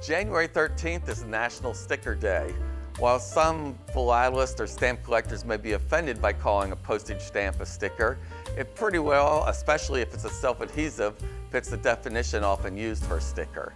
January 13th is National Sticker Day. While some philatelists or stamp collectors may be offended by calling a postage stamp a sticker, it pretty well, especially if it's a self-adhesive, fits the definition often used for a sticker.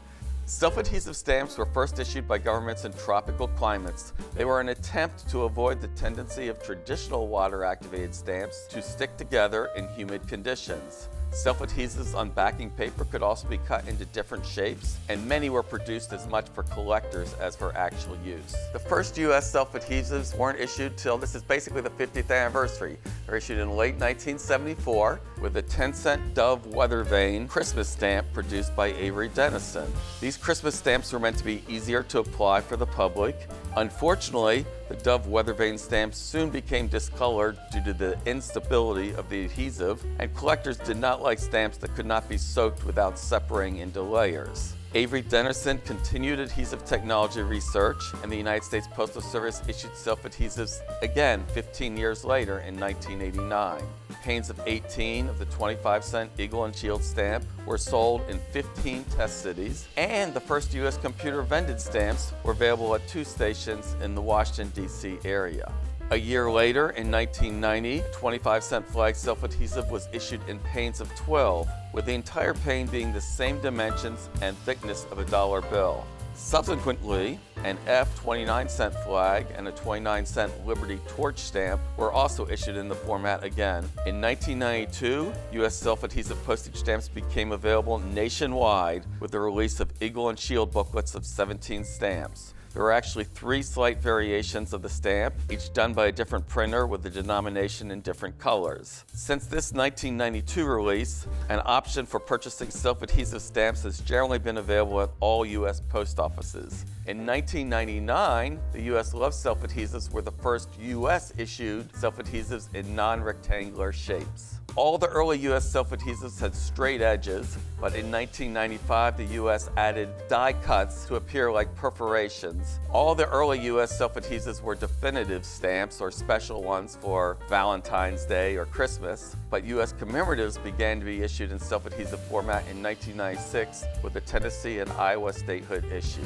Self-adhesive stamps were first issued by governments in tropical climates. They were an attempt to avoid the tendency of traditional water-activated stamps to stick together in humid conditions. Self-adhesives on backing paper could also be cut into different shapes, and many were produced as much for collectors as for actual use. The first U.S. self-adhesives weren't issued till this is basically the 50th anniversary. They were issued in late 1974 with a 10-cent Dove weather vane Christmas stamp produced by Avery Dennison. These Christmas stamps were meant to be easier to apply for the public. Unfortunately, the Dove weather vane stamps soon became discolored due to the instability of the adhesive, and collectors did not like stamps that could not be soaked without separating into layers. Avery Dennison continued adhesive technology research, and the United States Postal Service issued self-adhesives again 15 years later in 1989. Panes of 18 of the 25-cent Eagle and Shield stamp were sold in 15 test cities, and the first U.S. computer-vended stamps were available at 2 stations in the Washington, D.C. area. A year later, in 1990, 25-cent flag self-adhesive was issued in panes of 12, with the entire pane being the same dimensions and thickness of a dollar bill. Subsequently, an F 29-cent flag and a 29-cent Liberty Torch stamp were also issued in the format again. In 1992, U.S. self-adhesive postage stamps became available nationwide with the release of Eagle and Shield booklets of 17 stamps. There were actually 3 slight variations of the stamp, each done by a different printer with the denomination in different colors. Since this 1992 release, an option for purchasing self-adhesive stamps has generally been available at all U.S. post offices. In 1999, the U.S. Love self-adhesives were the first U.S. issued self-adhesives in non-rectangular shapes. All the early U.S. self-adhesives had straight edges, but in 1995 the U.S. added die cuts to appear like perforations. All the early U.S. self-adhesives were definitive stamps or special ones for Valentine's Day or Christmas, but U.S. commemoratives began to be issued in self-adhesive format in 1996 with the Tennessee and Iowa statehood issues.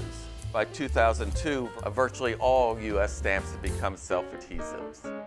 By 2002, virtually all U.S. stamps had become self-adhesives.